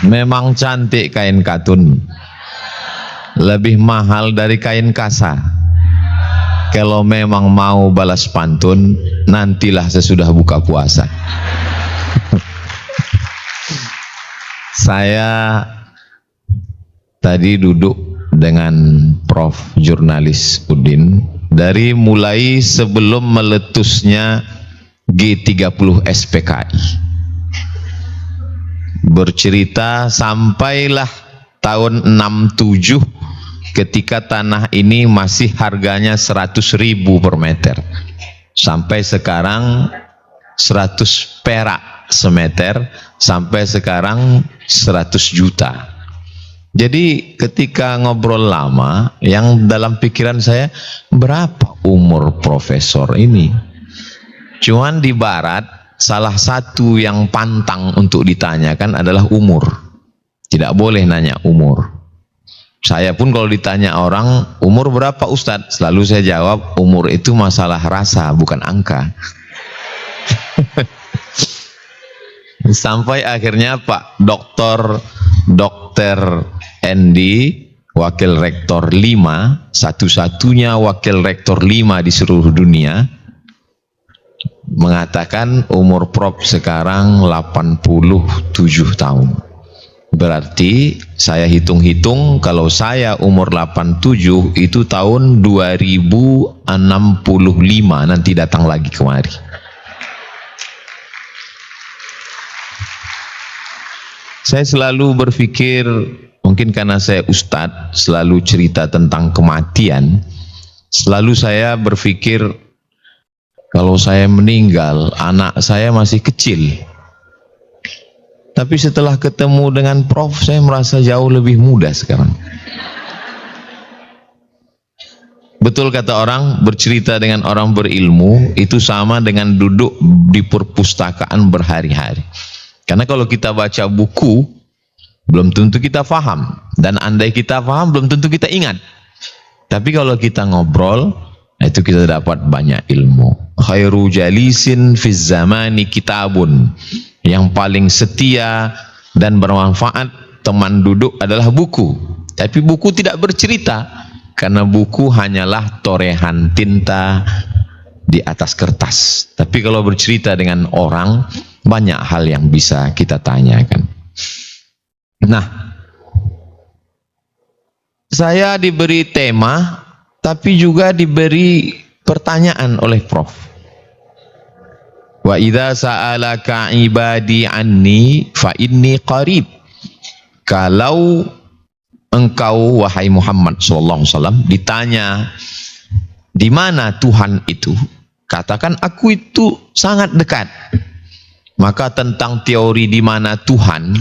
Memang cantik kain katun, lebih mahal dari kain kasa. Kalau memang mau balas pantun, nantilah sesudah buka puasa. Saya tadi duduk dengan Prof. Jurnalis Udin dari mulai sebelum meletusnya G30 SPKI, bercerita sampailah tahun 67 ketika tanah ini masih harganya 100.000 per meter, sampai sekarang 100 perak semeter, sampai sekarang 100 juta. Jadi ketika ngobrol lama, yang dalam pikiran saya, berapa umur profesor ini? Cuman di barat, salah satu yang pantang untuk ditanyakan adalah umur. Tidak boleh nanya umur. Saya pun kalau ditanya orang, umur berapa Ustadz? Selalu saya jawab, umur itu masalah rasa, bukan angka. Sampai akhirnya Pak Dr. Endi, Wakil Rektor 5, satu-satunya Wakil Rektor 5 di seluruh dunia, mengatakan umur Prof sekarang 87 tahun. Berarti saya hitung-hitung, kalau saya umur 87 itu tahun 2065 nanti datang lagi kemari. Saya selalu berpikir, mungkin karena saya ustadz, selalu cerita tentang kematian, selalu saya berpikir kalau saya meninggal, anak saya masih kecil. Tapi setelah ketemu dengan Prof, saya merasa jauh lebih muda sekarang. Betul kata orang, bercerita dengan orang berilmu itu sama dengan duduk di perpustakaan berhari-hari. Karena kalau kita baca buku, belum tentu kita faham. Dan andai kita faham, belum tentu kita ingat. Tapi kalau kita ngobrol, itu kita dapat banyak ilmu. Khairu jalisin fiz zamani kitabun. Yang paling setia dan bermanfaat teman duduk adalah buku. Tapi buku tidak bercerita, karena buku hanyalah torehan tinta di atas kertas. Tapi kalau bercerita dengan orang, banyak hal yang bisa kita tanyakan. Nah, saya diberi tema, tapi juga diberi pertanyaan oleh Prof. Wa idza sa'alaka ibadi anni fa inni qarib. Kalau engkau wahai Muhammad sallallahu alaihi wasallam ditanya di mana Tuhan itu, katakan aku itu sangat dekat. Maka tentang teori di mana Tuhan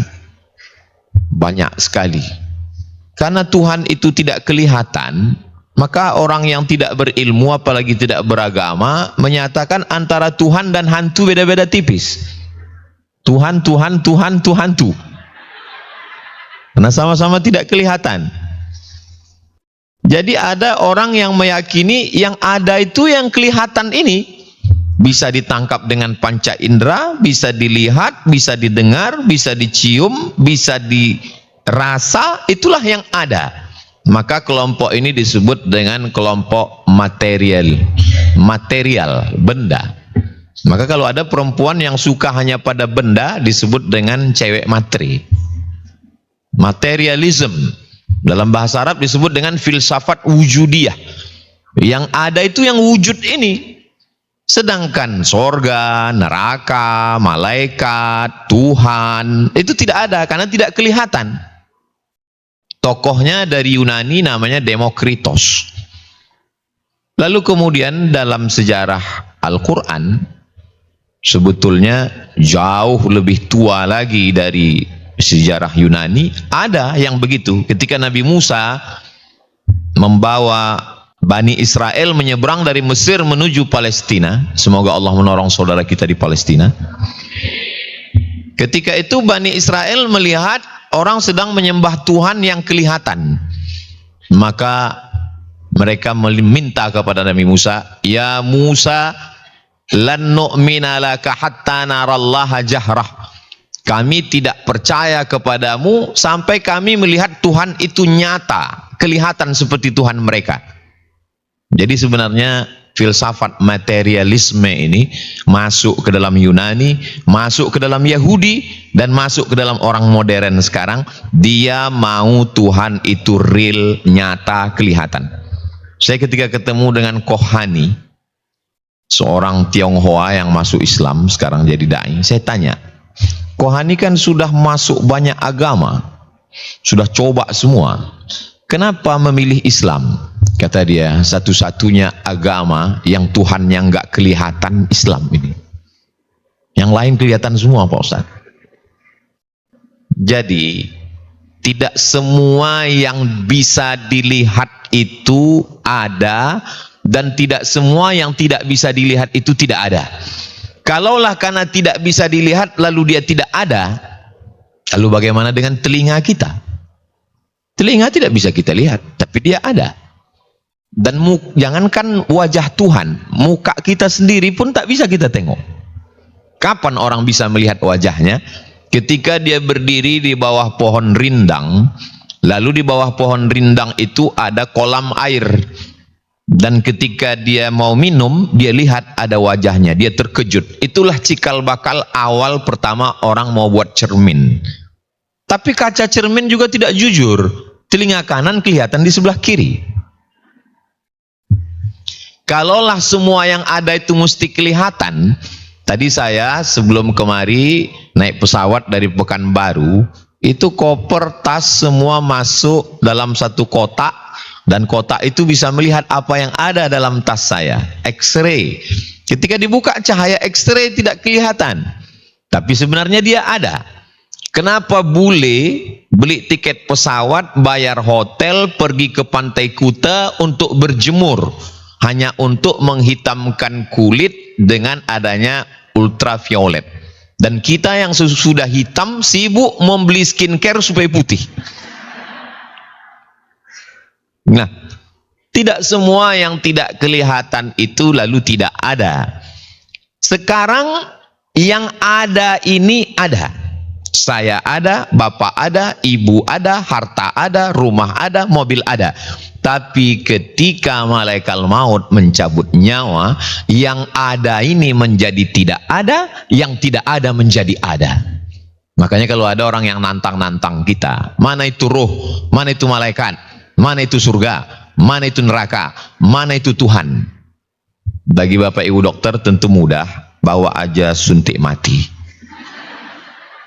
banyak sekali. Karena Tuhan itu tidak kelihatan, maka orang yang tidak berilmu, apalagi tidak beragama, menyatakan antara Tuhan dan hantu beda-beda tipis. Tuhan, Tuhan, Tuhan, Tuhan, hantu. Karena sama-sama tidak kelihatan. Jadi ada orang yang meyakini yang ada itu yang kelihatan ini. Bisa ditangkap dengan panca indera, bisa dilihat, bisa didengar, bisa dicium, bisa dirasa, itulah yang ada. Maka kelompok ini disebut dengan kelompok material, benda. Maka kalau ada perempuan yang suka hanya pada benda, disebut dengan cewek materi. Materialism dalam bahasa Arab disebut dengan filsafat wujudiyah. Yang ada itu yang wujud ini. Sedangkan sorga, neraka, malaikat, Tuhan itu tidak ada karena tidak kelihatan. Tokohnya dari Yunani namanya Demokritos. Lalu kemudian dalam sejarah Al-Quran sebetulnya jauh lebih tua lagi dari sejarah Yunani. Ada yang begitu ketika Nabi Musa membawa Bani Israel menyeberang dari Mesir menuju Palestina. Semoga Allah menolong saudara kita di Palestina. Ketika itu Bani Israel melihat orang sedang menyembah Tuhan yang kelihatan. Maka mereka meminta kepada Nabi Musa, "Ya Musa, lan nu'mina laka hatta narallaha jahrah." Kami tidak percaya kepadamu sampai kami melihat Tuhan itu nyata, kelihatan seperti Tuhan mereka. Jadi sebenarnya filsafat materialisme ini masuk ke dalam Yunani, masuk ke dalam Yahudi, dan masuk ke dalam orang modern sekarang. Dia mau Tuhan itu real, nyata, kelihatan. Saya ketika ketemu dengan Kohani, seorang Tionghoa yang masuk Islam, sekarang jadi dai, saya tanya, Kohani kan sudah masuk banyak agama, sudah coba semua, kenapa memilih Islam? Kata dia, satu-satunya agama yang Tuhannya nggak kelihatan Islam ini. Yang lain kelihatan semua, Pak Ustaz. Jadi tidak semua yang bisa dilihat itu ada, dan tidak semua yang tidak bisa dilihat itu tidak ada. Kalaulah karena tidak bisa dilihat lalu dia tidak ada, lalu bagaimana dengan telinga kita? Telinga tidak bisa kita lihat, tapi dia ada. Dan jangankan wajah Tuhan, muka kita sendiri pun tak bisa kita tengok. Kapan orang bisa melihat wajahnya? Ketika dia berdiri di bawah pohon rindang, lalu di bawah pohon rindang itu ada kolam air. Dan ketika dia mau minum, dia lihat ada wajahnya, dia terkejut. Itulah cikal bakal awal pertama orang mau buat cermin. Tapi kaca cermin juga tidak jujur. Telinga kanan kelihatan di sebelah kiri. Kalaulah semua yang ada itu mesti kelihatan. Tadi saya sebelum kemari naik pesawat dari Pekanbaru, itu koper, tas semua masuk dalam satu kotak. Dan kotak itu bisa melihat apa yang ada dalam tas saya. X-ray. Ketika dibuka cahaya X-ray tidak kelihatan. Tapi sebenarnya dia ada. Kenapa bule beli tiket pesawat, bayar hotel, pergi ke Pantai Kuta untuk berjemur? Hanya untuk menghitamkan kulit dengan adanya ultraviolet. Dan kita yang sudah hitam sibuk membeli skincare supaya putih. Nah, tidak semua yang tidak kelihatan itu lalu tidak ada. Sekarang yang ada ini ada. Saya ada, bapak ada, ibu ada, harta ada, rumah ada, mobil ada. Tapi ketika malaikat maut mencabut nyawa, yang ada ini menjadi tidak ada, yang tidak ada menjadi ada. Makanya kalau ada orang yang nantang-nantang kita, mana itu roh, mana itu malaikat, mana itu surga, mana itu neraka, mana itu Tuhan? Bagi bapak ibu dokter tentu mudah, bawa aja suntik mati.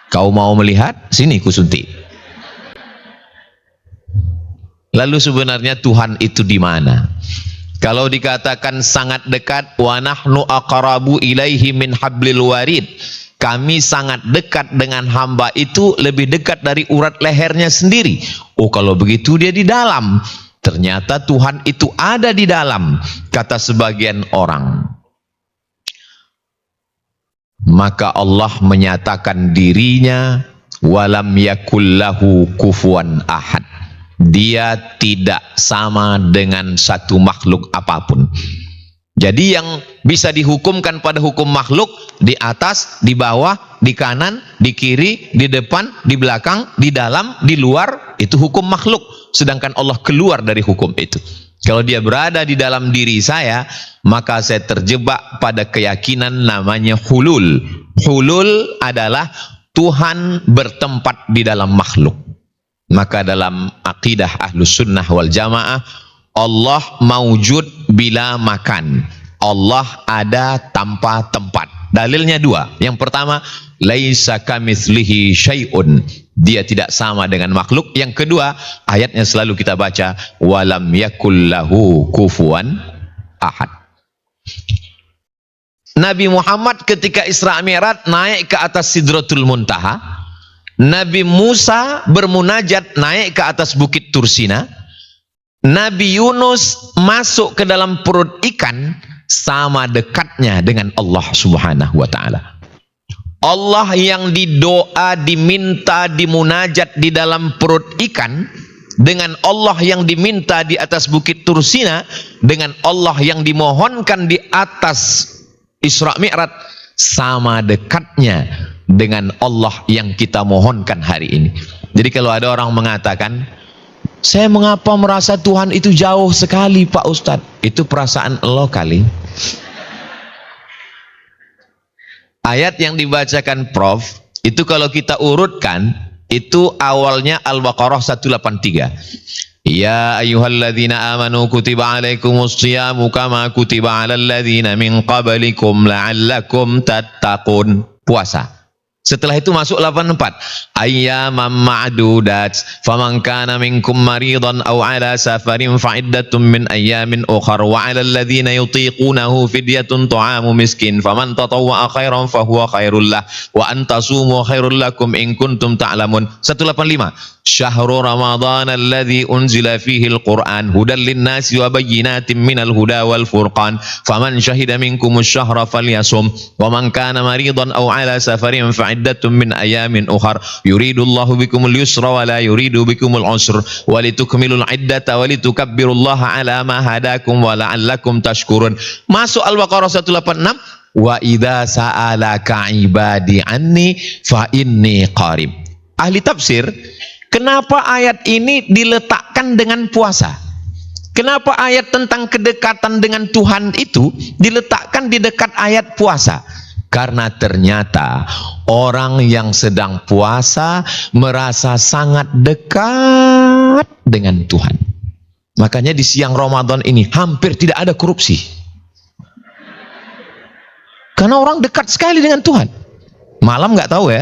Kau mau melihat? Sini ku suntik. Lalu sebenarnya Tuhan itu di mana? Kalau dikatakan sangat dekat, wa nahnu aqrabu ilaihi min hablil warid. Kami sangat dekat dengan hamba itu, lebih dekat dari urat lehernya sendiri. Oh, kalau begitu dia di dalam. Ternyata Tuhan itu ada di dalam, kata sebagian orang. Maka Allah menyatakan dirinya walam yakullahu kufuwan ahad. Dia tidak sama dengan satu makhluk apapun. Jadi yang bisa dihukumkan pada hukum makhluk, di atas, di bawah, di kanan, di kiri, di depan, di belakang, di dalam, di luar, itu hukum makhluk. Sedangkan Allah keluar dari hukum itu. Kalau dia berada di dalam diri saya, maka saya terjebak pada keyakinan namanya hulul. Hulul adalah Tuhan bertempat di dalam makhluk. Maka dalam akidah Ahlus Sunnah wal Jamaah, Allah maujud bila makan. Allah ada tanpa tempat. Dalilnya dua. Yang pertama, laisa kamitslihi syai'un. Dia tidak sama dengan makhluk. Yang kedua, ayatnya selalu kita baca, walam yakul lahu kufuwan ahad. Nabi Muhammad ketika Isra Mi'raj naik ke atas Sidratul Muntaha. Nabi Musa bermunajat naik ke atas Bukit Tursina. Nabi Yunus masuk ke dalam perut ikan, sama dekatnya dengan Allah Subhanahu wa ta'ala. Allah yang didoa, diminta, dimunajat di dalam perut ikan, dengan Allah yang diminta di atas Bukit Tursina, dengan Allah yang dimohonkan di atas Isra Mi'raj, sama dekatnya. dengan Allah yang kita mohonkan hari ini. Jadi kalau ada orang mengatakan, saya mengapa merasa Tuhan itu jauh sekali Pak Ustadz, itu perasaan Allah kali. Ayat yang dibacakan Prof itu kalau kita urutkan, itu awalnya Al-Baqarah 183. Ya ayyuhalladzina amanu kutiba alaikumus shiyamu kama kutiba alal ladzina min qablikum la'allakum tattaqun. Puasa. Setelah itu masuk 84. Ayyaman ma'dudat. Faman kana minkum maridan aw ala safarin fa'iddatun min ayyamin ukhar wa 'alal ladzina yutiqunahu fidyatun ta'amu miskin. Faman tatawwa'a khairan fahuwa khairul lah wa an tasumu khairul lakum in kuntum ta'lamun. 185. Syahrul Ramadan alladzi unzila fihi al-Qur'an hudan lin-nasi wa bayyinatin minal huda wal furqan. Faman syahida minkumus syahra falyasum wa man kana maridan aw 'ala safarin fa'iddatun min ayamin ukhar yuridullahu bikumul yusra wa la yuridu bikumul usra wa litukmilul iddata wa litukabbirullaha 'ala ma hadakum wa la'allakum tashkurun. Masuk Al-Baqarah 186. Wa idza sa'alaka ibadi anni fa inni qarib. Ahli tafsir, kenapa ayat ini diletakkan dengan puasa? Kenapa ayat tentang kedekatan dengan Tuhan itu diletakkan di dekat ayat puasa? Karena ternyata orang yang sedang puasa merasa sangat dekat dengan Tuhan. Makanya di siang Ramadan ini hampir tidak ada korupsi. Karena orang dekat sekali dengan Tuhan. Malam nggak tahu ya.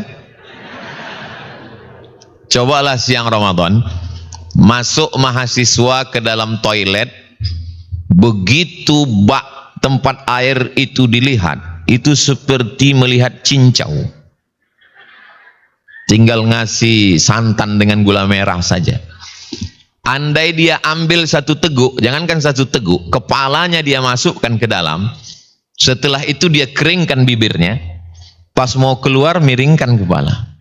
Cobalah siang Ramadan, masuk mahasiswa ke dalam toilet, begitu bak tempat air itu dilihat, itu seperti melihat cincau. Tinggal ngasih santan dengan gula merah saja. Andai dia ambil satu teguk, jangankan satu teguk, kepalanya dia masukkan ke dalam, setelah itu dia keringkan bibirnya, pas mau keluar miringkan kepala.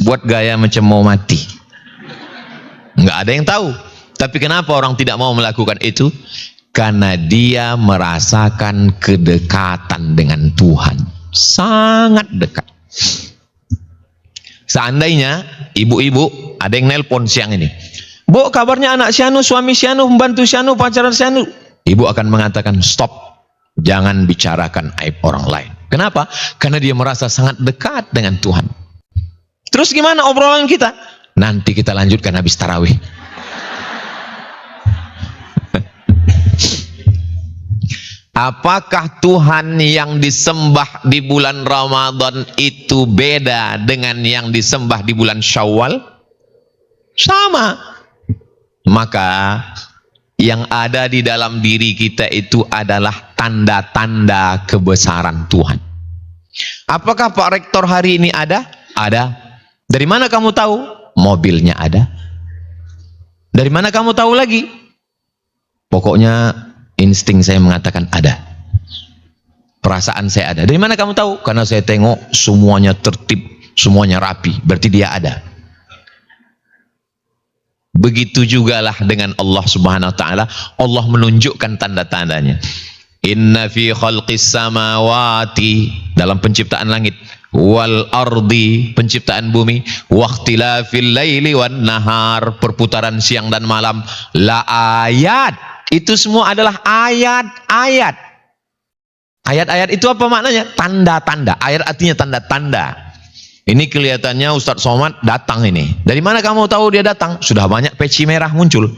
Buat gaya macam mau mati. Nggak ada yang tahu. Tapi kenapa orang tidak mau melakukan itu? Karena dia merasakan kedekatan dengan Tuhan. Sangat dekat. Seandainya ibu-ibu ada yang nelpon siang ini, Bu, kabarnya anak sianu, suami sianu, pembantu sianu, pacaran sianu. Ibu akan mengatakan, stop. Jangan bicarakan aib orang lain. Kenapa? Karena dia merasa sangat dekat dengan Tuhan. Terus gimana obrolan kita? Nanti kita lanjutkan habis tarawih. Apakah Tuhan yang disembah di bulan Ramadan itu beda dengan yang disembah di bulan Syawal? Sama. Maka yang ada di dalam diri kita itu adalah tanda-tanda kebesaran Tuhan. Apakah Pak Rektor hari ini ada? Ada. Dari mana kamu tahu? Mobilnya ada. Dari mana kamu tahu lagi? Pokoknya insting saya mengatakan ada. Perasaan saya ada. Dari mana kamu tahu? Karena saya tengok semuanya tertib, semuanya rapi. Berarti dia ada. Begitu jugalah dengan Allah Subhanahu wa taala. Allah menunjukkan tanda-tandanya. Inna fi khalqis samawati, dalam penciptaan langit, wal ardi, penciptaan bumi, waqtilafil laili wan nahar, perputaran siang dan malam, la ayat. Itu semua adalah ayat-ayat. Ayat-ayat itu apa maknanya? Tanda-tanda. Ayat artinya tanda-tanda. Ini kelihatannya Ustadz Somad datang ini. Dari mana kamu tahu dia datang? Sudah banyak peci merah muncul.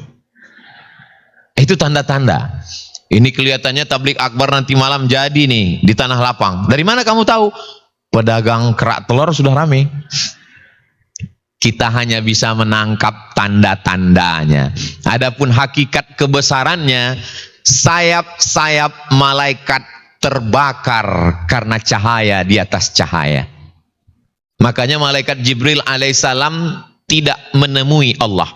Itu tanda-tanda. Ini kelihatannya tablik akbar nanti malam jadi nih di Tanah Lapang. Dari mana kamu tahu? Pedagang kerak telur sudah rame. Kita hanya bisa menangkap tanda-tandanya. Adapun hakikat kebesarannya, sayap-sayap malaikat terbakar karena cahaya di atas cahaya. Makanya malaikat Jibril alaihissalam tidak menemui Allah.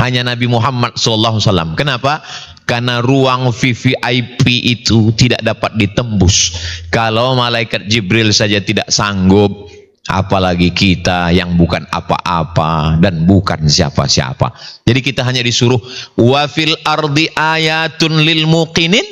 Hanya Nabi Muhammad SAW. Kenapa? Karena ruang VVIP itu tidak dapat ditembus. Kalau malaikat Jibril saja tidak sanggup, apalagi kita yang bukan apa-apa dan bukan siapa-siapa. Jadi kita hanya disuruh wa fil ardi ayatun lil muqinin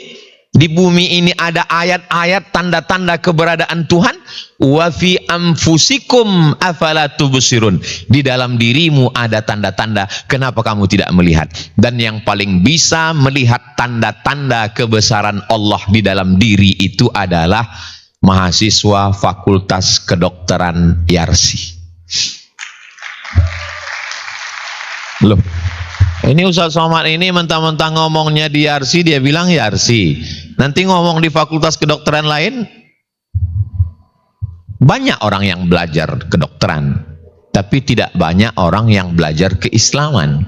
Di bumi ini ada ayat-ayat tanda-tanda keberadaan Tuhan. Wa fi anfusikum afala tubsirun. Di dalam dirimu ada tanda-tanda, kenapa kamu tidak melihat? Dan yang paling bisa melihat tanda-tanda kebesaran Allah di dalam diri itu adalah mahasiswa Fakultas Kedokteran Yarsi. Loh, ini Ustaz Somad ini mentang-mentang ngomongnya di Yarsi, dia bilang Yarsi. Nanti ngomong di fakultas kedokteran lain, banyak orang yang belajar kedokteran, tapi tidak banyak orang yang belajar keislaman.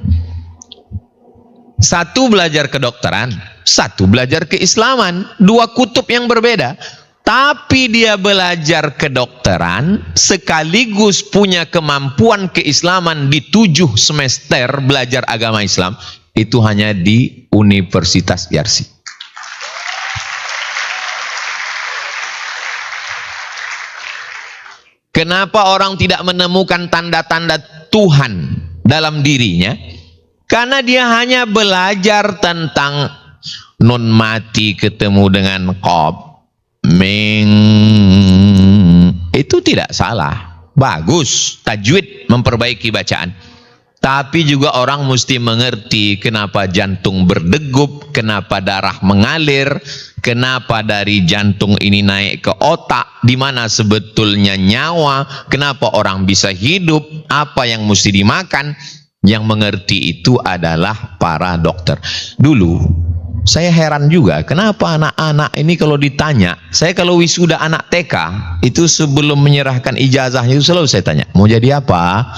Satu belajar kedokteran, satu belajar keislaman, dua kutub yang berbeda. Tapi dia belajar kedokteran sekaligus punya kemampuan keislaman di 7 semester belajar agama Islam. Itu hanya di Universitas Yarsi. Kenapa orang tidak menemukan tanda-tanda Tuhan dalam dirinya? Karena dia hanya belajar tentang nun mati ketemu dengan qab. Itu tidak salah, bagus, tajwid, memperbaiki bacaan. Tapi juga orang mesti mengerti kenapa jantung berdegup, kenapa darah mengalir, kenapa dari jantung ini naik ke otak, di mana sebetulnya nyawa, kenapa orang bisa hidup, apa yang mesti dimakan. Yang mengerti itu adalah para dokter. Dulu saya heran juga, kenapa anak-anak ini kalau ditanya, saya kalau wisuda anak TK, itu sebelum menyerahkan ijazahnya itu selalu saya tanya, mau jadi apa?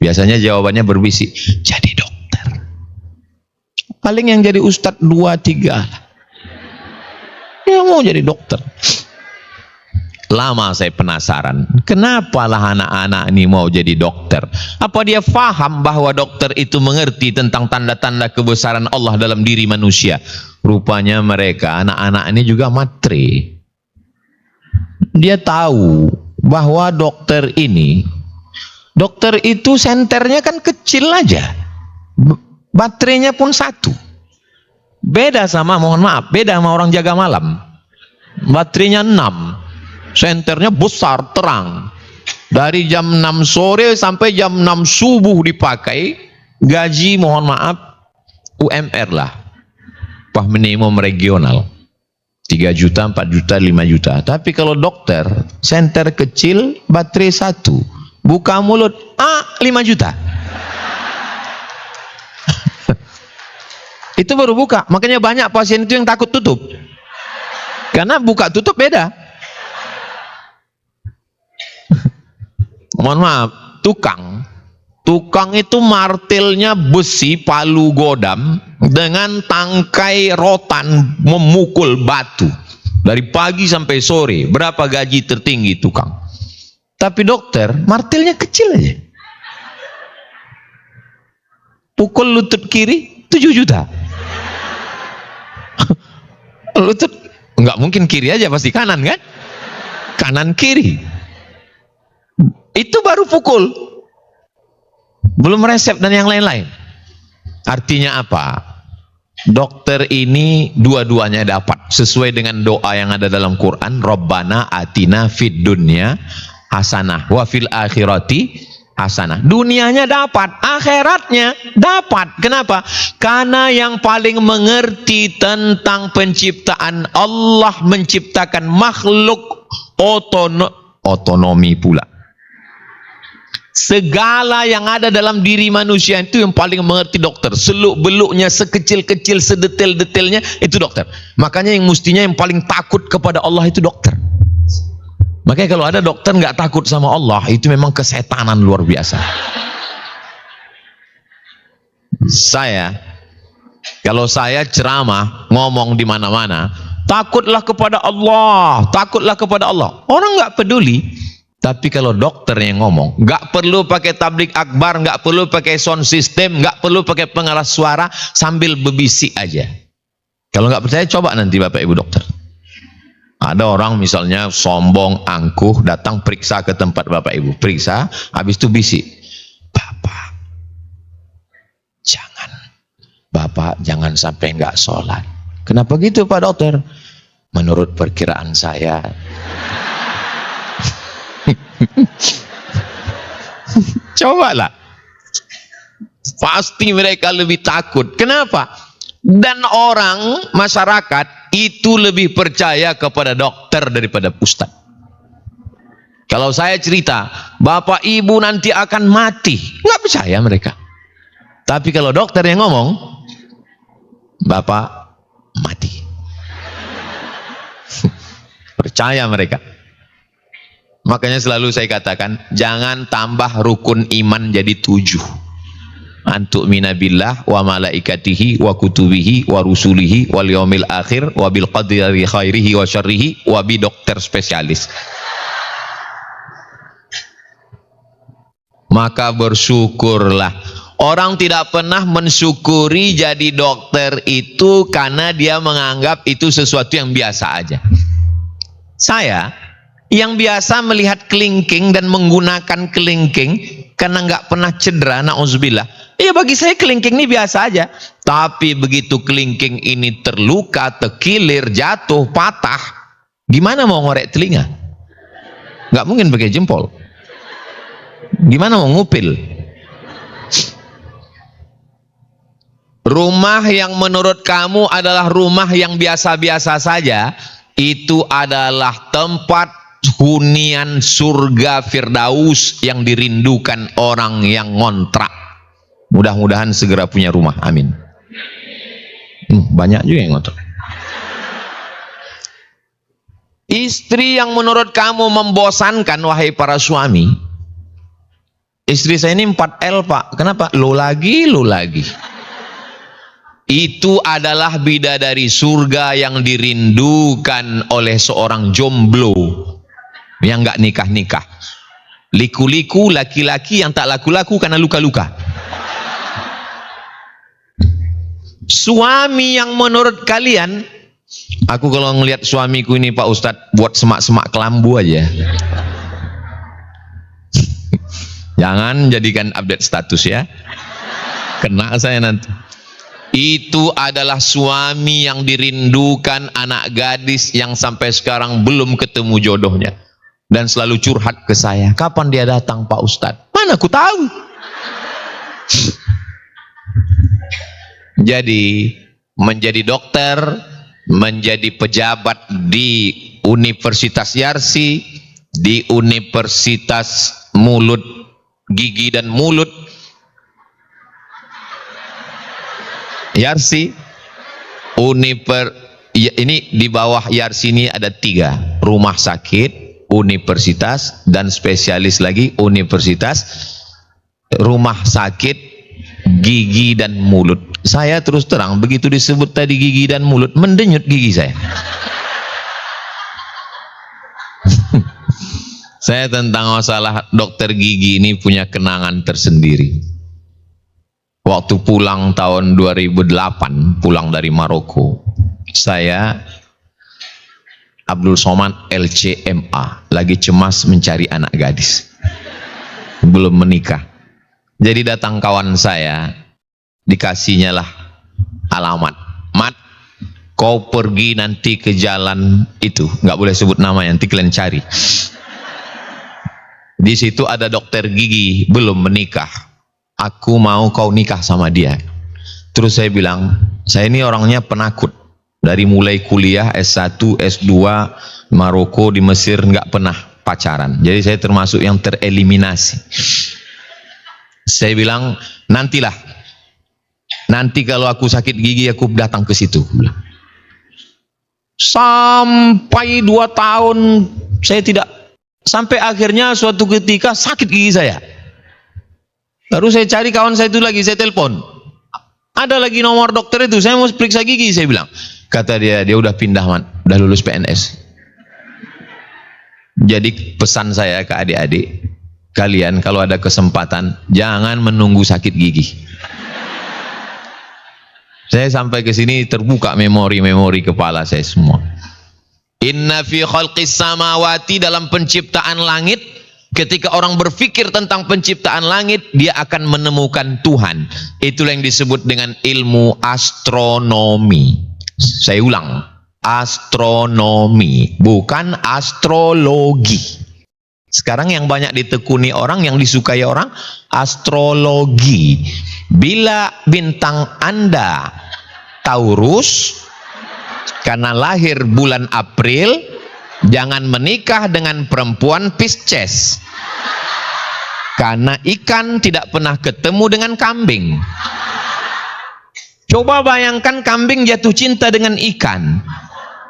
Biasanya jawabannya berbisik, jadi dokter. Paling yang jadi ustadz 2-3. Ya mau jadi dokter. Lama saya penasaran, kenapa lah anak-anak ini mau jadi dokter? Apa dia faham bahwa dokter itu mengerti tentang tanda-tanda kebesaran Allah dalam diri manusia? Rupanya mereka, anak-anak ini juga matre. Dia tahu bahwa dokter itu senternya kan kecil aja. Baterainya pun 1. Beda sama, mohon maaf, beda sama orang jaga malam. Baterainya 6. Senternya besar, terang. Dari jam 6 sore sampai jam 6 subuh dipakai. Gaji mohon maaf UMR lah, upah minimum regional, 3 juta, 4 juta, 5 juta. Tapi kalau dokter, senter kecil, baterai 1, buka mulut, 5 juta. Itu baru buka. Makanya banyak pasien itu yang takut tutup, karena buka tutup beda. Mohon maaf, tukang itu martilnya besi palu godam dengan tangkai rotan memukul batu dari pagi sampai sore. Berapa gaji tertinggi tukang? Tapi dokter martilnya kecil aja, pukul lutut kiri 7 juta. Lutut nggak mungkin kiri aja, pasti kanan kan? Kanan kiri. Itu baru pukul, belum resep dan yang lain-lain. Artinya apa? Dokter ini dua-duanya dapat sesuai dengan doa yang ada dalam Quran. Rabbana atina fid dunya hasanah wa fil akhirati hasanah. Dunianya dapat, akhiratnya dapat. Kenapa? Karena yang paling mengerti tentang penciptaan, Allah menciptakan makhluk otonomi pula. Segala yang ada dalam diri manusia itu yang paling mengerti dokter. Seluk-beluknya, sekecil-kecil, sedetail-detailnya itu dokter. Makanya yang mestinya yang paling takut kepada Allah itu dokter. Makanya kalau ada dokter nggak takut sama Allah, itu memang kesetanan luar biasa. Kalau saya ceramah, ngomong di mana-mana, takutlah kepada Allah, takutlah kepada Allah. Orang nggak peduli. Tapi kalau dokter yang ngomong, nggak perlu pakai tablik akbar, nggak perlu pakai sound system, nggak perlu pakai pengeras suara, sambil berbisik aja. Kalau nggak percaya, coba nanti Bapak Ibu dokter. Ada orang misalnya sombong, angkuh, datang periksa ke tempat Bapak Ibu, periksa, habis itu bisik, Bapak jangan sampai nggak sholat. Kenapa gitu Pak Dokter? menurut perkiraan saya. Cobalah. Pasti mereka lebih takut. Kenapa? Dan orang, masyarakat itu lebih percaya kepada dokter daripada ustaz. Kalau saya cerita, bapak ibu nanti akan mati, nggak percaya mereka. Tapi kalau dokter yang ngomong, bapak mati, percaya mereka. Makanya selalu saya katakan, jangan tambah rukun iman jadi 7. Antuk minabillah wa malaikatihi wa kutubihi wa rusulihi wal yaumil akhir wa bil qadri khairihi wa syarrihi wa bi dokter spesialis. Maka bersyukurlah. Orang tidak pernah mensyukuri jadi dokter itu karena dia menganggap itu sesuatu yang biasa aja. Saya yang biasa melihat kelingking dan menggunakan kelingking karena nggak pernah cedera, na'udzubillah, ya bagi saya kelingking ini biasa aja. Tapi begitu kelingking ini terluka, terkilir, jatuh, patah, gimana mau ngorek telinga? Nggak mungkin pakai jempol. Gimana mau ngupil? Rumah yang menurut kamu adalah rumah yang biasa-biasa saja, itu adalah tempat hunian surga Firdaus yang dirindukan orang yang ngontrak. Mudah-mudahan segera punya rumah, amin. Banyak juga yang ngontrak. Istri yang menurut kamu membosankan, wahai para suami, istri saya ini 4L pak, kenapa? Lo lagi. Itu adalah bidadari surga yang dirindukan oleh seorang jomblo yang nggak nikah-nikah. Liku-liku laki-laki yang tak laku-laku karena luka-luka. Suami yang menurut kalian, aku kalau ngelihat suamiku ini Pak Ustadz buat semak-semak kelambu aja. Jangan jadikan update status ya, kena saya nanti. Itu adalah suami yang dirindukan anak gadis yang sampai sekarang belum ketemu jodohnya dan selalu curhat ke saya, kapan dia datang Pak Ustadz? Mana aku tahu. Jadi menjadi dokter, menjadi pejabat di Universitas Yarsi, di Universitas Mulut, Gigi dan Mulut Yarsi, ini di bawah Yarsi ini ada 3 rumah sakit, universitas, dan spesialis lagi universitas, rumah sakit gigi dan mulut. Saya terus terang begitu disebut tadi gigi dan mulut, mendenyut gigi saya. Saya tentang masalah dokter gigi ini punya kenangan tersendiri. Waktu pulang tahun 2008, pulang dari Maroko, saya Abdul Somad LCMA, lagi cemas mencari anak gadis, belum menikah. Jadi datang kawan saya, dikasihnya lah alamat, Mat, kau pergi nanti ke jalan itu, nggak boleh sebut nama, nanti kalian cari. Di situ ada dokter gigi, belum menikah. Aku mau kau nikah sama dia. Terus saya bilang, saya ini orangnya penakut. Dari mulai kuliah S1, S2, Maroko, di Mesir, nggak pernah pacaran. Jadi saya termasuk yang tereliminasi. Saya bilang, nantilah. Nanti kalau aku sakit gigi, aku datang ke situ. Sampai 2 tahun saya tidak. Sampai akhirnya suatu ketika sakit gigi saya. Lalu saya cari kawan saya itu lagi, saya telepon. Ada lagi nomor dokter itu, saya mau periksa gigi, saya bilang. Kata dia udah pindah man, udah lulus PNS. Jadi pesan saya ke adik-adik, kalian kalau ada kesempatan, jangan menunggu sakit gigi. Saya sampai ke sini terbuka memori-memori kepala saya semua. Inna fi khalqis samawati, dalam penciptaan langit. Ketika orang berpikir tentang penciptaan langit, dia akan menemukan Tuhan. Itulah yang disebut dengan ilmu astronomi. Saya ulang, astronomi, bukan astrologi. Sekarang yang banyak ditekuni orang, yang disukai orang, astrologi. Bila bintang Anda Taurus, karena lahir bulan April, jangan menikah dengan perempuan Pisces. Karena ikan tidak pernah ketemu dengan kambing. Coba bayangkan kambing jatuh cinta dengan ikan.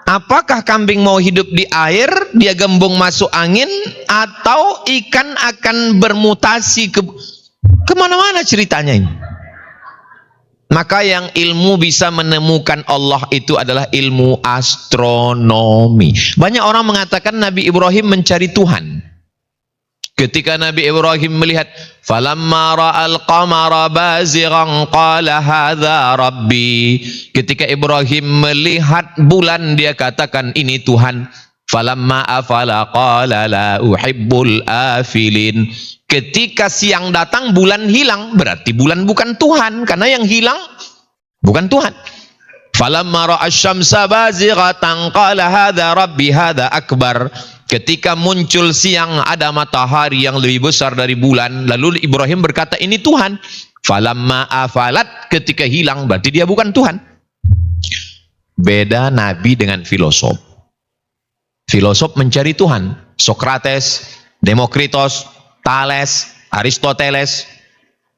Apakah kambing mau hidup di air, dia gembung masuk angin, atau ikan akan bermutasi kemana-mana ceritanya ini? Maka yang ilmu bisa menemukan Allah itu adalah ilmu astronomi. Banyak orang mengatakan Nabi Ibrahim mencari Tuhan. Ketika Nabi Ibrahim melihat, falamma ra'al qamara bazighan qala hadza rabbi. Ketika Ibrahim melihat bulan, dia katakan ini Tuhan. Falamma afala qala la uhibbul afilin. Ketika siang datang, bulan hilang, berarti bulan bukan Tuhan, karena yang hilang bukan Tuhan. Falamma ra'a asy-syamsa bazighatan qala hadza rabbi hadza akbar. Ketika muncul siang, ada matahari yang lebih besar dari bulan, lalu Ibrahim berkata ini Tuhan. Falamma afalat, ketika hilang, berarti dia bukan Tuhan. Beda Nabi dengan filosof. Filosof mencari Tuhan. Sokrates, Demokritos, Thales, Aristoteles.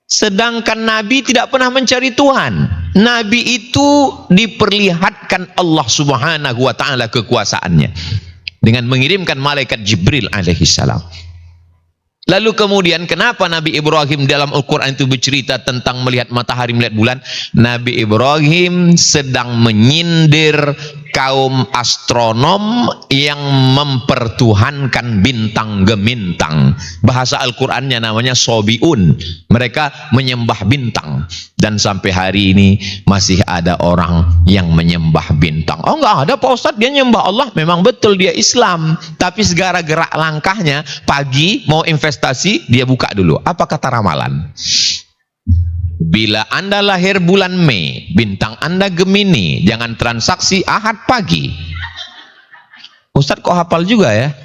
Sedangkan Nabi tidak pernah mencari Tuhan. Nabi itu diperlihatkan Allah Subhanahu wa ta'ala kekuasaannya dengan mengirimkan malaikat Jibril alaihissalam. Lalu kemudian kenapa Nabi Ibrahim dalam Al-Quran itu bercerita tentang melihat matahari, melihat bulan? Nabi Ibrahim sedang menyindir kaum astronom yang mempertuhankan bintang gemintang. Bahasa Al-Qurannya namanya sobiun. Mereka menyembah bintang. Dan sampai hari ini masih ada orang yang menyembah bintang. Oh enggak ada Pak Ustadz, dia nyembah Allah. Memang betul dia Islam. Tapi segala gerak langkahnya, pagi mau investasi, dia buka dulu. Apa kata ramalan? Bila Anda lahir bulan Mei, bintang Anda Gemini, jangan transaksi Ahad pagi. Ustadz kok hafal juga ya?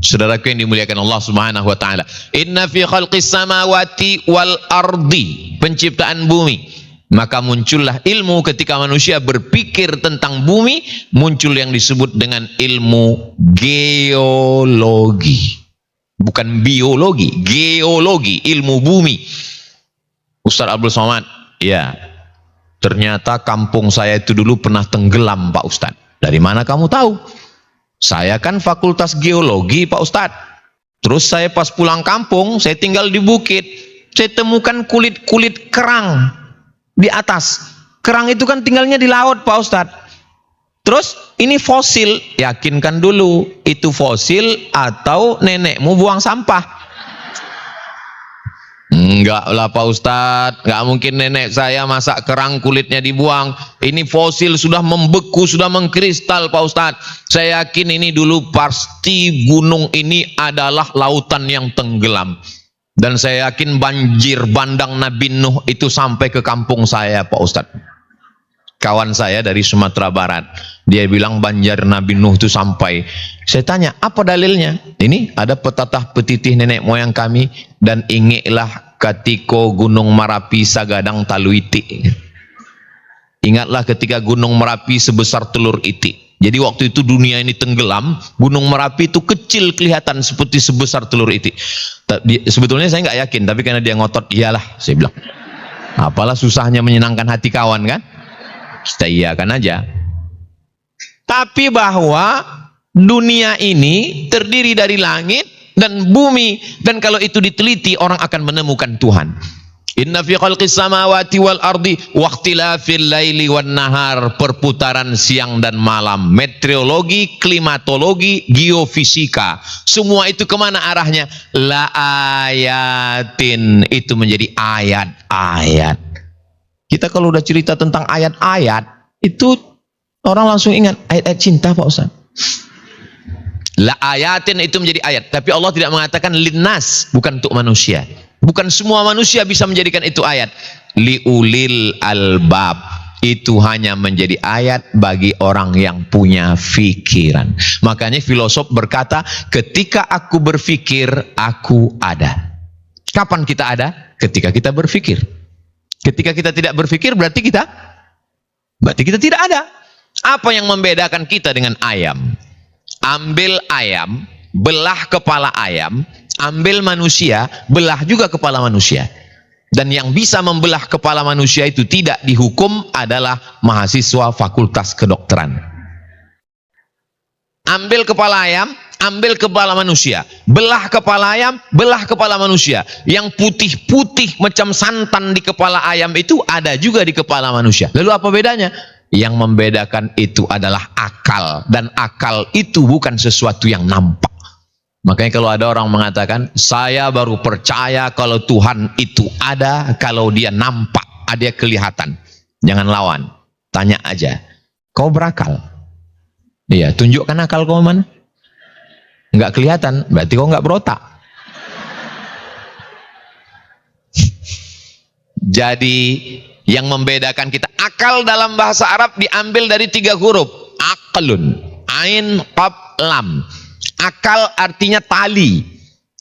Saudaraku yang dimuliakan Allah Subhanahu wa taala. Inna fi khalqis samawati wal ardi, penciptaan bumi. Maka muncullah ilmu ketika manusia berpikir tentang bumi, muncul yang disebut dengan ilmu geologi. Bukan biologi, geologi, ilmu bumi. Ustaz Abdul Somad, ya, ternyata kampung saya itu dulu pernah tenggelam Pak Ustaz. Dari mana kamu tahu? Saya kan fakultas geologi Pak Ustaz. Terus saya pas pulang kampung, saya tinggal di bukit, saya temukan kulit-kulit kerang di atas. Kerang itu kan tinggalnya di laut Pak Ustaz. Terus ini fosil, yakinkan dulu itu fosil atau nenekmu buang sampah. Enggak lah Pak Ustadz, enggak mungkin nenek saya masak kerang kulitnya dibuang. Ini fosil, sudah membeku, sudah mengkristal Pak Ustadz. Saya yakin ini dulu pasti gunung ini adalah lautan yang tenggelam. Dan saya yakin banjir bandang Nabi Nuh itu sampai ke kampung saya Pak Ustadz. Kawan saya dari Sumatera Barat, dia bilang banjir Nabi Nuh itu sampai. Saya tanya, apa dalilnya? Ini ada petatah petitih nenek moyang kami, dan ingiklah katiko gunung Merapi sagadang taluiti. Ingatlah ketika gunung Merapi sebesar telur itik. Jadi waktu itu dunia ini tenggelam, gunung Merapi itu kecil kelihatan seperti sebesar telur itik. Sebetulnya saya nggak yakin, tapi karena dia ngotot, iyalah saya bilang. Apalah susahnya menyenangkan hati kawan kan? Kita iyakan aja. Tapi bahwa dunia ini terdiri dari langit dan bumi, dan kalau itu diteliti orang akan menemukan Tuhan. Inna fi khalqis samawati wal ardi waqtilafil laili wan nahar, perputaran siang dan malam, meteorologi, klimatologi, geofisika, semua itu kemana arahnya? La ayatin, itu menjadi ayat-ayat. Kita kalau udah cerita tentang ayat-ayat, itu orang langsung ingat ayat-ayat cinta Pak Ustaz. La ayatin itu menjadi ayat. Tapi Allah tidak mengatakan linnas, bukan untuk manusia. Bukan semua manusia bisa menjadikan itu ayat. Liulil albab. itu hanya menjadi ayat bagi orang yang punya pikiran. Makanya filosof berkata, ketika aku berpikir, aku ada. Kapan kita ada? Ketika kita berpikir. Ketika kita tidak berpikir, berarti kita tidak ada. Apa yang membedakan kita dengan ayam? Ambil ayam, belah kepala ayam, ambil manusia, belah juga kepala manusia. Dan yang bisa membelah kepala manusia itu tidak dihukum adalah mahasiswa fakultas kedokteran. Ambil kepala ayam, ambil kepala manusia, belah kepala ayam, belah kepala manusia. Yang putih-putih macam santan di kepala ayam itu ada juga di kepala manusia. Lalu apa bedanya? Yang membedakan itu adalah akal, dan akal itu bukan sesuatu yang nampak. Makanya kalau ada orang mengatakan, saya baru percaya kalau Tuhan itu ada kalau dia nampak, dia kelihatan. Jangan lawan, tanya aja, kau berakal? Iya, tunjukkan akal kau mana? Enggak kelihatan, berarti kau enggak berotak. Jadi yang membedakan kita, akal dalam bahasa Arab diambil dari 3 huruf. Aqlun, ain, qaf, lam. Akal artinya tali.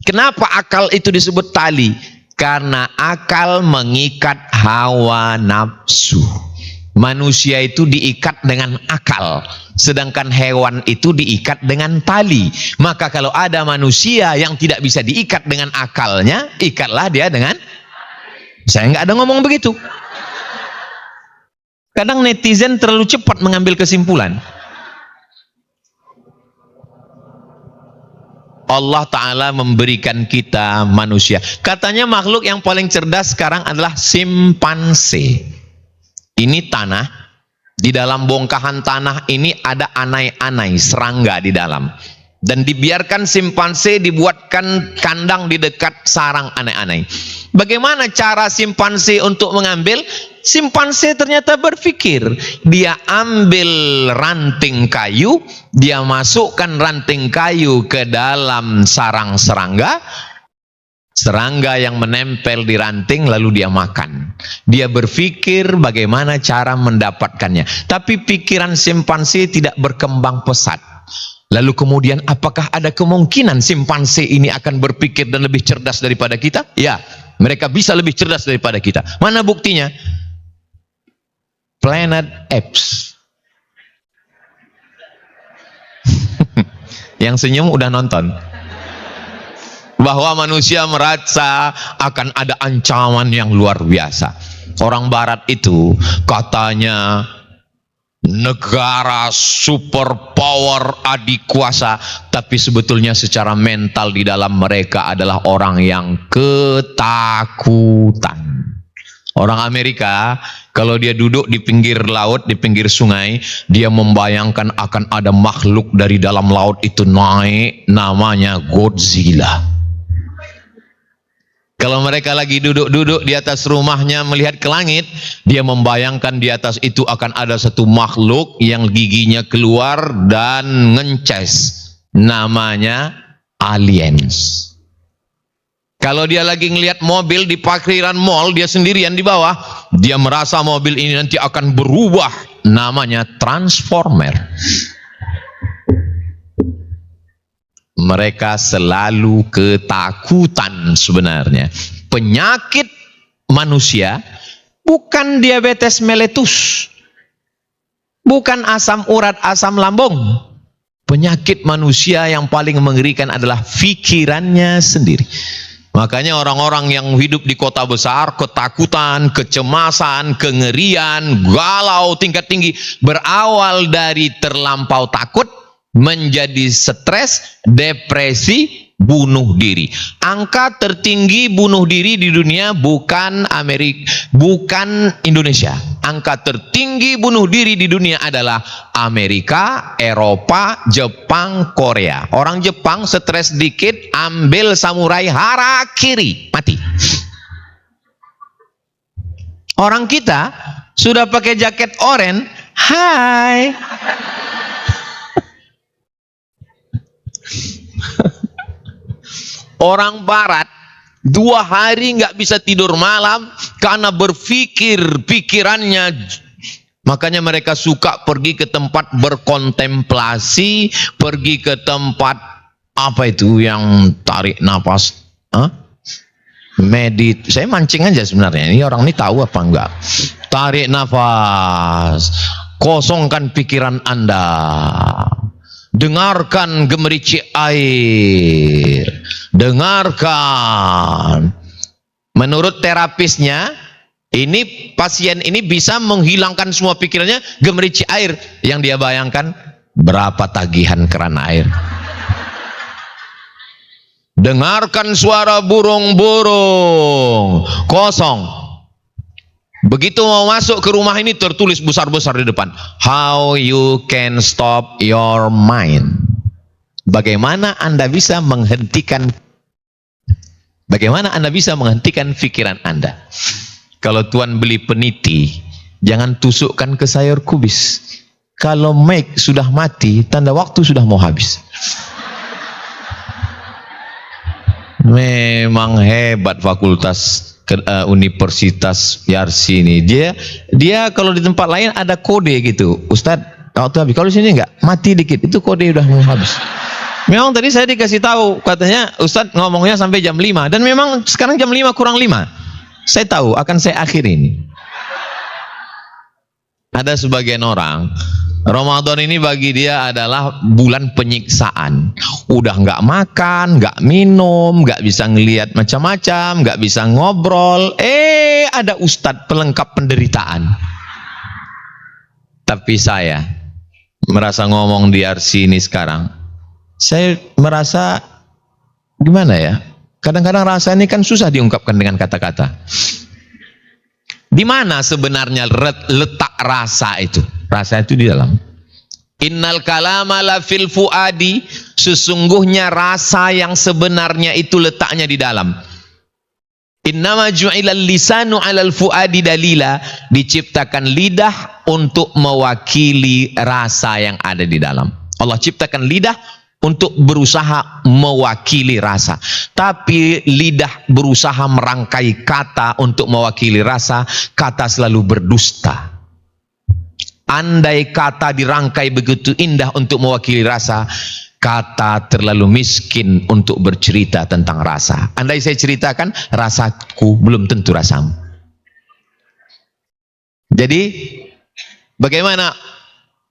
Kenapa akal itu disebut tali? Karena akal mengikat hawa nafsu. Manusia itu diikat dengan akal, sedangkan hewan itu diikat dengan tali. Maka kalau ada manusia yang tidak bisa diikat dengan akalnya, ikatlah dia dengan... Saya nggak ada ngomong begitu. Kadang netizen terlalu cepat mengambil kesimpulan. Allah Ta'ala memberikan kita manusia. Katanya makhluk yang paling cerdas sekarang adalah simpanse. Ini tanah. Di dalam bongkahan tanah ini ada anai-anai, serangga di dalam. Dan dibiarkan simpanse dibuatkan kandang di dekat sarang anai-anai. Bagaimana cara simpanse untuk mengambil? Simpanse ternyata berpikir. Dia ambil ranting kayu, dia masukkan ranting kayu ke dalam sarang serangga. Serangga yang menempel di ranting lalu dia makan. Dia berpikir bagaimana cara mendapatkannya. Tapi pikiran simpanse tidak berkembang pesat. Lalu kemudian apakah ada kemungkinan simpanse ini akan berpikir dan lebih cerdas daripada kita? Ya, mereka bisa lebih cerdas daripada kita. Mana buktinya? Planet Apes. Yang senyum udah nonton. Bahwa manusia merasa akan ada ancaman yang luar biasa. Orang barat itu katanya negara superpower adikuasa, tapi sebetulnya secara mental di dalam mereka adalah orang yang ketakutan. Orang Amerika kalau dia duduk di pinggir laut, di pinggir sungai, dia membayangkan akan ada makhluk dari dalam laut itu naik, namanya Godzilla. Kalau mereka lagi duduk-duduk di atas rumahnya melihat ke langit, dia membayangkan di atas itu akan ada satu makhluk yang giginya keluar dan ngences. Namanya aliens. Kalau dia lagi ngelihat mobil di parkiran mall, dia sendirian di bawah, dia merasa mobil ini nanti akan berubah. Namanya Transformer. Mereka selalu ketakutan sebenarnya. Penyakit manusia bukan diabetes meletus, bukan asam urat, asam lambung. Penyakit manusia yang paling mengerikan adalah pikirannya sendiri. Makanya orang-orang yang hidup di kota besar, ketakutan, kecemasan, kengerian, galau tingkat tinggi, berawal dari terlampau takut, menjadi stres, depresi, bunuh diri. Angka tertinggi bunuh diri di dunia bukan Amerika, bukan Indonesia. Angka tertinggi bunuh diri di dunia adalah Amerika, Eropa, Jepang, Korea. Orang Jepang stres dikit, ambil samurai harakiri, mati. Orang kita sudah pakai jaket oranye, hai. Orang barat 2 hari nggak bisa tidur malam karena berpikir pikirannya Makanya mereka suka pergi ke tempat berkontemplasi, pergi ke tempat apa itu yang tarik nafas, medit. Saya mancing aja sebenarnya. Ini orang ini tahu apa enggak? Tarik nafas, kosongkan pikiran Anda, dengarkan gemericik air, dengarkan. Menurut terapisnya, ini pasien ini bisa menghilangkan semua pikirannya gemericik air. Yang dia bayangkan berapa tagihan keran air. Dengarkan suara burung-burung, kosong. Begitu mau masuk ke rumah ini tertulis besar-besar di depan, how you can stop your mind. Bagaimana Anda bisa menghentikan pikiran Anda? Kalau Tuan beli peniti, jangan tusukkan ke sayur kubis. Kalau mic sudah mati, tanda waktu sudah mau habis. Memang hebat fakultas Universitas Yarsi ini. Dia kalau di tempat lain ada kode gitu. Ustadz, kalau di sini enggak, mati dikit, itu kode udah mau habis. Memang tadi saya dikasih tahu, katanya Ustadz ngomongnya sampai jam 5, dan memang sekarang jam 5 kurang 5. Saya tahu akan saya akhiri ini. Ada sebagian orang, Ramadan ini bagi dia adalah bulan penyiksaan. Udah nggak makan, nggak minum, nggak bisa ngelihat macam-macam, nggak bisa ngobrol. Ada ustadz pelengkap penderitaan. Tapi saya merasa ngomong di RC ini sekarang, saya merasa gimana ya? Kadang-kadang rasa ini kan susah diungkapkan dengan kata-kata. Di mana sebenarnya letak rasa itu? Rasa itu di dalam. Innal kalama la fil fuadi, sesungguhnya rasa yang sebenarnya itu letaknya di dalam. Innama ju'ilal lisanu 'alal fuadi dalila, diciptakan lidah untuk mewakili rasa yang ada di dalam. Allah ciptakan lidah untuk berusaha mewakili rasa. Tapi lidah berusaha merangkai kata untuk mewakili rasa, kata selalu berdusta. Andai kata dirangkai begitu indah untuk mewakili rasa, kata terlalu miskin untuk bercerita tentang rasa. Andai saya ceritakan, rasaku belum tentu rasamu. Jadi, bagaimana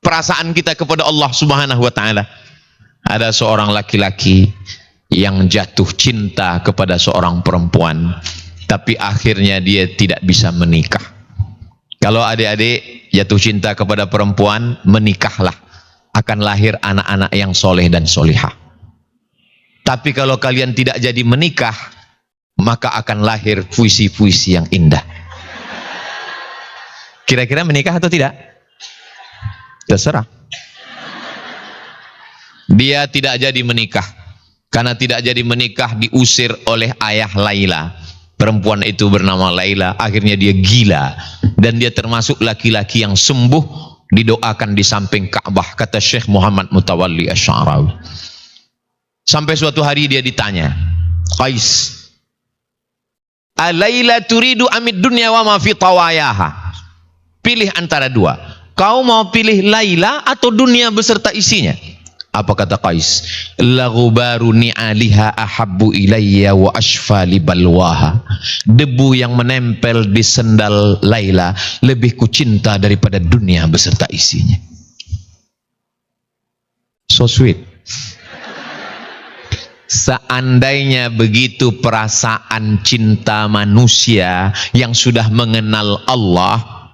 perasaan kita kepada Allah Subhanahu wa Ta'ala? Ada seorang laki-laki yang jatuh cinta kepada seorang perempuan, tapi akhirnya dia tidak bisa menikah. Kalau adik-adik jatuh cinta kepada perempuan, menikahlah. Akan lahir anak-anak yang soleh dan solihah. Tapi kalau kalian tidak jadi menikah, maka akan lahir puisi-puisi yang indah. Kira-kira menikah atau tidak? Terserah. Dia tidak jadi menikah. Karena tidak jadi menikah diusir oleh ayah Laila. Perempuan itu bernama Laila. Akhirnya dia gila. Dan dia termasuk laki-laki yang sembuh didoakan di samping Ka'bah, kata Syekh Muhammad Mutawalli Asy'arawi. Sampai suatu hari dia ditanya, Qais, Alaila turidu amid dunya wa ma fi tawayaha. Pilih antara dua. Kau mau pilih Laila atau dunia beserta isinya? Apa kata Qais? Laghubaru ni'aliha ahabbu ilayya wa ashfa li balwaha. Debu yang menempel di sendal Laila lebih kucinta daripada dunia beserta isinya. So sweet. Seandainya begitu perasaan cinta manusia yang sudah mengenal Allah,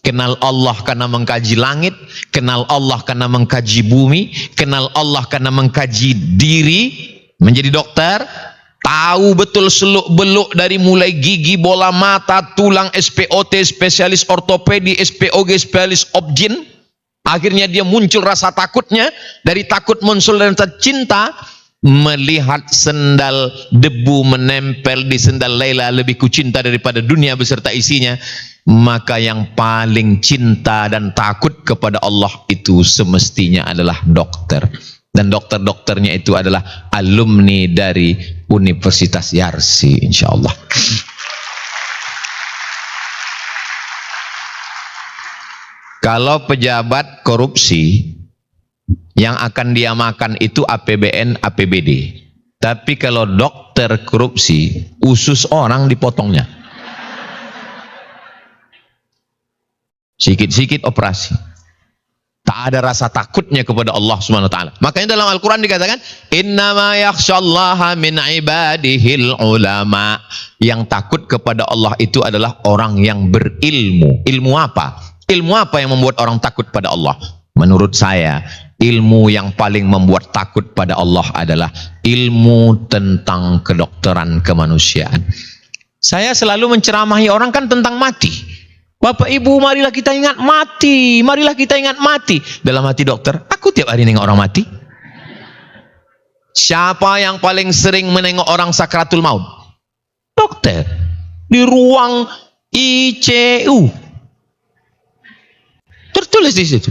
kenal Allah karena mengkaji langit, kenal Allah karena mengkaji bumi, kenal Allah karena mengkaji diri, menjadi dokter, tahu betul seluk-beluk dari mulai gigi, bola mata, tulang, SPOT, spesialis ortopedi, SPOG, spesialis objin. Akhirnya dia muncul rasa takutnya, dari takut muncul rasa cinta. Melihat sendal debu menempel di sendal Laila lebih kucinta daripada dunia beserta isinya, maka yang paling cinta dan takut kepada Allah itu semestinya adalah dokter, dan dokter-dokternya itu adalah alumni dari Universitas Yarsi, insyaallah. Kalau pejabat korupsi, yang akan dia makan itu APBN, APBD. Tapi kalau dokter korupsi, usus orang dipotongnya. Sikit-sikit operasi. Tak ada rasa takutnya kepada Allah Subhanahu wa taala. Makanya dalam Al-Qur'an dikatakan, "Innama yakhsyallaha min ibadihil ulama." Yang takut kepada Allah itu adalah orang yang berilmu. Ilmu apa? Ilmu apa yang membuat orang takut pada Allah? Menurut saya, ilmu yang paling membuat takut pada Allah adalah ilmu tentang kedokteran kemanusiaan. Saya selalu menceramahi orang kan tentang mati. Bapak Ibu, marilah kita ingat mati. Marilah kita ingat mati. Dalam hati dokter, aku tiap hari nengok orang mati. Siapa yang paling sering menengok orang sakratul maut? Dokter. Di ruang ICU. Tertulis di situ.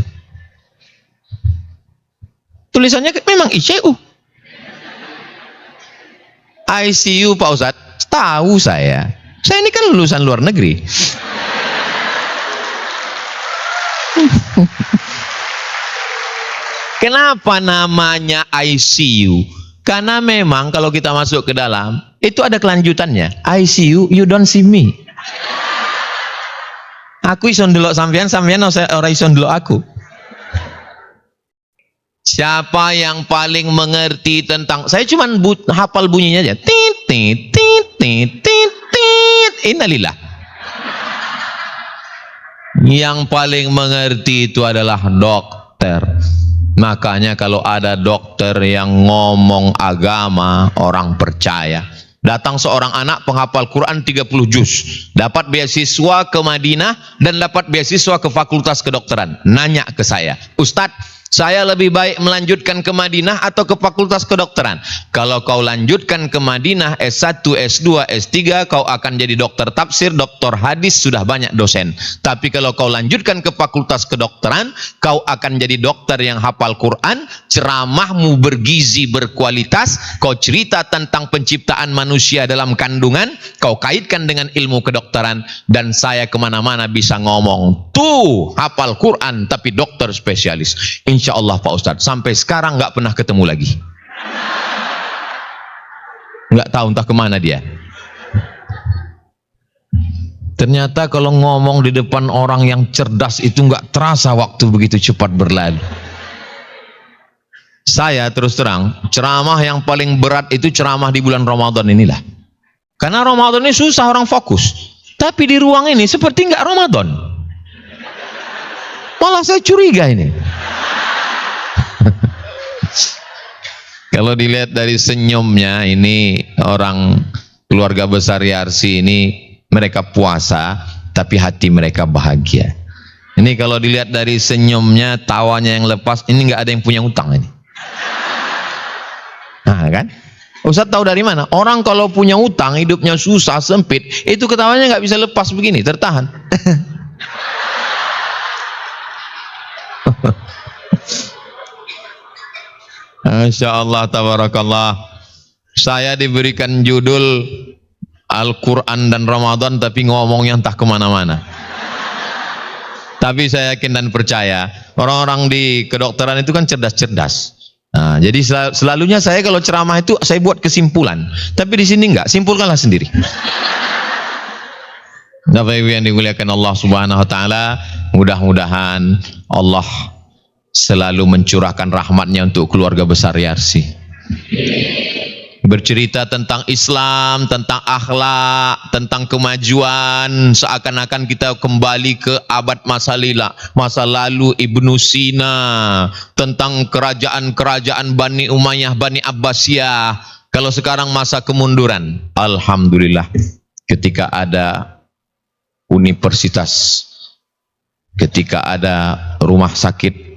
Tulisannya memang ICU. ICU Pak Ustadz, tahu saya. Saya ini kan lulusan luar negeri. Kenapa namanya ICU? Karena memang kalau kita masuk ke dalam, itu ada kelanjutannya. ICU, you don't see me. Aku ison delok sampean, sampean ora ison delok aku. Siapa yang paling mengerti tentang, saya cuma hafal bunyinya aja. Tit tit tit tit tit tit. Innalillah. Yang paling mengerti itu adalah dokter. Makanya kalau ada dokter yang ngomong agama, orang percaya. Datang seorang anak penghafal Quran 30 juz, dapat beasiswa ke Madinah dan dapat beasiswa ke Fakultas Kedokteran. Nanya ke saya, Ustadz, saya lebih baik melanjutkan ke Madinah atau ke Fakultas Kedokteran? Kalau kau lanjutkan ke Madinah S1, S2, S3, kau akan jadi dokter tafsir, dokter hadis, sudah banyak dosen. Tapi kalau kau lanjutkan ke Fakultas Kedokteran, kau akan jadi dokter yang hafal Quran, ceramahmu bergizi, berkualitas, kau cerita tentang penciptaan manusia dalam kandungan, kau kaitkan dengan ilmu kedokteran, dan saya kemana-mana bisa ngomong, tuh hafal Quran tapi dokter spesialis. Insya Allah Pak Ustadz, sampai sekarang nggak pernah ketemu lagi. Nggak tahu entah kemana dia. Ternyata kalau ngomong di depan orang yang cerdas itu nggak terasa waktu begitu cepat berlalu. Saya terus terang, ceramah yang paling berat itu ceramah di bulan Ramadan inilah. Karena Ramadan ini susah orang fokus. Tapi di ruang ini seperti nggak Ramadan. Malah saya curiga ini. Kalau dilihat dari senyumnya, ini orang keluarga besar Yarsi ini, mereka puasa tapi hati mereka bahagia. Ini kalau dilihat dari senyumnya, tawanya yang lepas, ini nggak ada yang punya utang ini. Nah kan, Ustadz tahu dari mana? Orang kalau punya utang, hidupnya susah, sempit, itu ketawanya nggak bisa lepas begini, tertahan. Masya Allah, tabarakallah. Saya diberikan judul Al-Quran dan Ramadan, tapi ngomongnya entah kemana-mana. Tapi saya yakin dan percaya, orang-orang di kedokteran itu kan cerdas-cerdas. Nah, jadi selalunya saya kalau ceramah itu saya buat kesimpulan. Tapi di sini enggak, simpulkanlah sendiri. Bapak Ibu yang dimuliakan Allah Subhanahu wa taala, mudah-mudahan Allah selalu mencurahkan rahmatnya untuk keluarga besar Yarsi. Bercerita tentang Islam, tentang akhlak, tentang kemajuan, seakan-akan kita kembali ke abad masa lalu Ibnu Sina, tentang kerajaan-kerajaan Bani Umayyah, Bani Abbasiyah. Kalau sekarang masa kemunduran, alhamdulillah, ketika ada universitas, ketika ada rumah sakit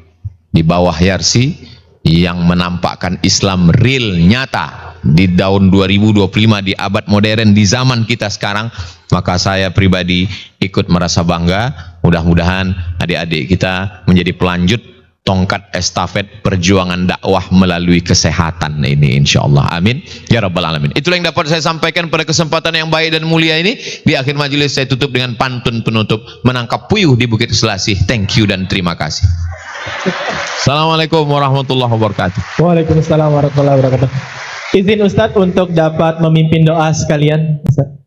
di bawah Yarsi yang menampakkan Islam real, nyata di tahun 2025, di abad modern, di zaman kita sekarang, maka saya pribadi ikut merasa bangga. Mudah-mudahan adik-adik kita menjadi pelanjut tongkat estafet perjuangan dakwah melalui kesehatan ini, insyaallah. Amin ya rabbal alamin. Itulah yang dapat saya sampaikan pada kesempatan yang baik dan mulia ini. Di akhir majelis saya tutup dengan pantun penutup, menangkap puyuh di Bukit Selasih. Thank you dan terima kasih. Assalamualaikum warahmatullahi wabarakatuh. Waalaikumsalam warahmatullahi wabarakatuh. Izin Ustadz untuk dapat memimpin doa sekalian, Ustadz.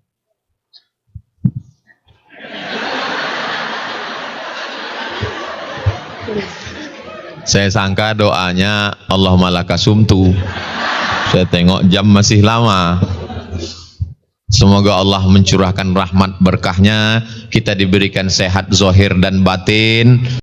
Saya sangka doanya Allahumma lakasumtu. Saya tengok jam masih lama. Semoga Allah mencurahkan rahmat berkahnya, kita diberikan sehat zahir dan batin.